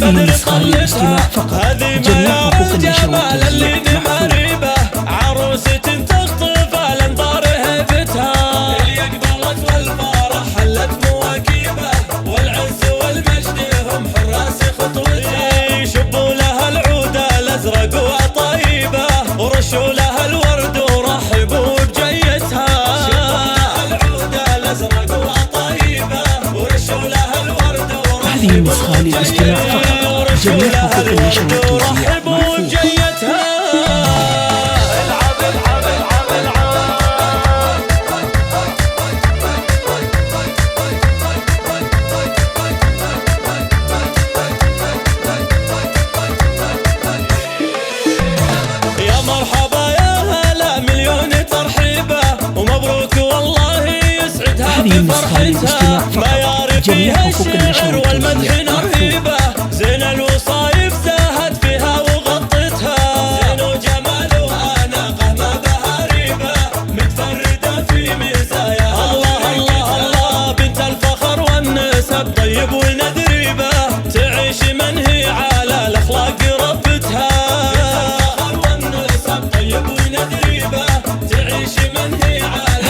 البدر طلتها هذه ميار الجمال اللي مريبة عروسة تخطف الانظار هيبتها اللي اقبلت والفرح حلت مواكبه والعز والمجد هم حراس خطوتها شبوا لها العود الازرق وطيبه ورشوا لها الورد ورحبوا بجيتها شبوا لها العود الازرق وطيبه ورشوا لها الورد هذه النسخة للاستماع فقط. جميع حقوق النشر والتوزيع مرفوض. يا مرحبا يا هلا مليون ترحيبه ومبروك والله يسعدها بفرحتها ما يعرف فيها الشعر والمدح نرهيبه زين الوصايف زاهت فيها وغطتها زين وجمالها ناقه ما بها ريبه متفرده في مزاياها الله الله الله بنت الفخر والنسب طيب وندريبه تعيش من هي على الاخلاق ربتها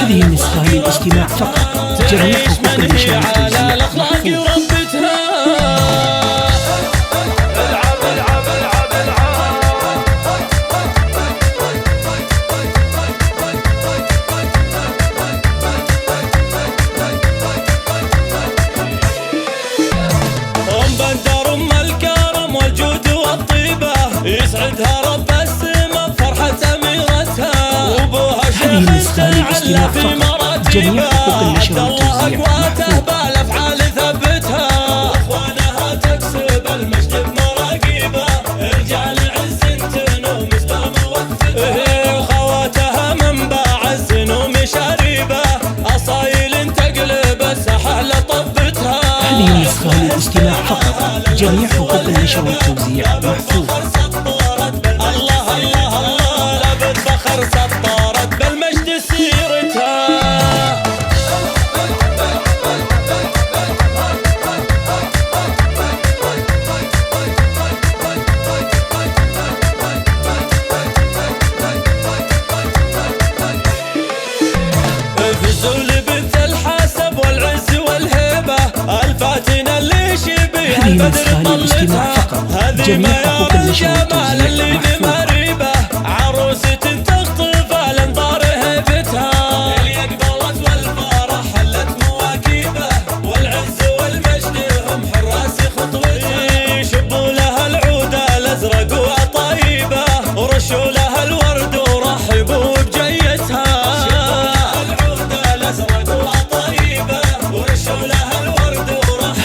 هذه النسخة للاستماع فقط. جميع حقوق النشر والتوزيع مرفوض. بندر ام الكرم والجود والطيبه يسعدها رب السما بفرحه اميرتها وابوها شيخ تعلى في مراتبه عبد الله اقواته بالافعال ثبتها اخوانها تكسب المجد بمراقيبه رجال عز تنوم اسلام وقفتها وخواتها منبع الزنوم شريبه اصايل تقلب الساحه لطبتها هذه النسخة للاستماع فقط. جميع حقوق النشر والتوزيع مرفوض. الله الله الله لابد فخر سطرت بالمجد سيرتها فزول بنت الحسب والعز والهيبه الفاتنه اللي شبيها البدر طلتها هذه ميار الجمال اللي مريبه عروسة تخطف الانظار هيبتها اللي اقبلت والفرح حلت مواكبه والعز والمجد هم حراس خطوتها شبوا لها العود الازرق وطيبه ورشوا لها الورد ورحبوا بجيتها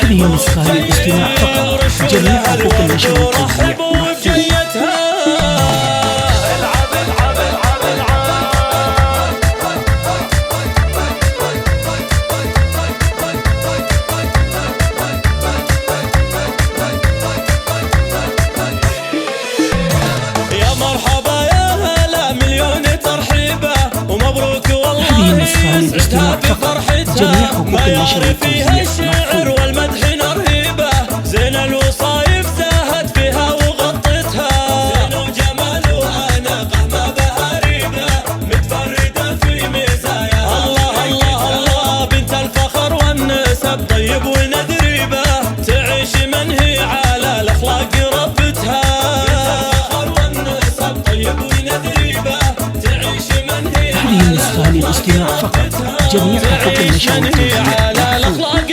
هذه النسخة للاستماع فقط. جميع حقوق النشر والتوزيع مرفوض. يا مرحبا يا هلا مليون ترحيبه ومبروك والله يسعدها بفرحتها جميع حقوق النشر والتوزيع الشعر والمدح نرهيبه زين الوصايف زاهت فيها وغطتها زين وجمالها ناقه ما بها ريبه متفرده في مزاياها الله الله الله بنت الفخر والنسب طيب وندريبه تعيش من هي على الاخلاق ربتها هذه النسخة للاستماع فقط. جميع حقوق النشر والتوزيع مرفوض.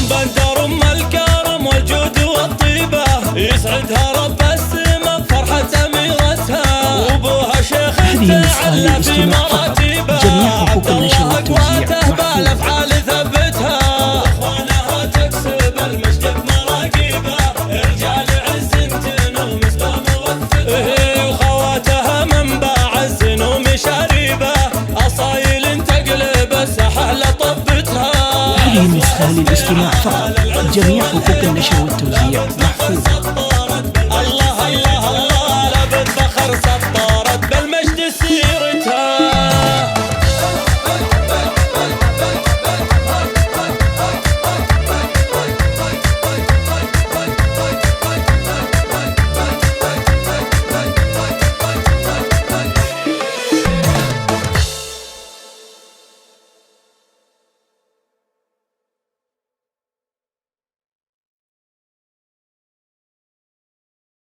بندر ام الكرم والجود والطيبه يسعدها رب السما بفرحه اميرتها وابوها شيخ تعلى في مراتبه عبد الله اقواته بالافعال ثبتها اخوانها تكسب المجد بمراقيبه رجال عز تنوم اسلام وقفتها وخواتها منبع الزنوم شريبه اصايل تقلب الساحه لطبتها هذه النسخة للاستماع فقط. جميع حقوق النشر والتوزيع محفوظة.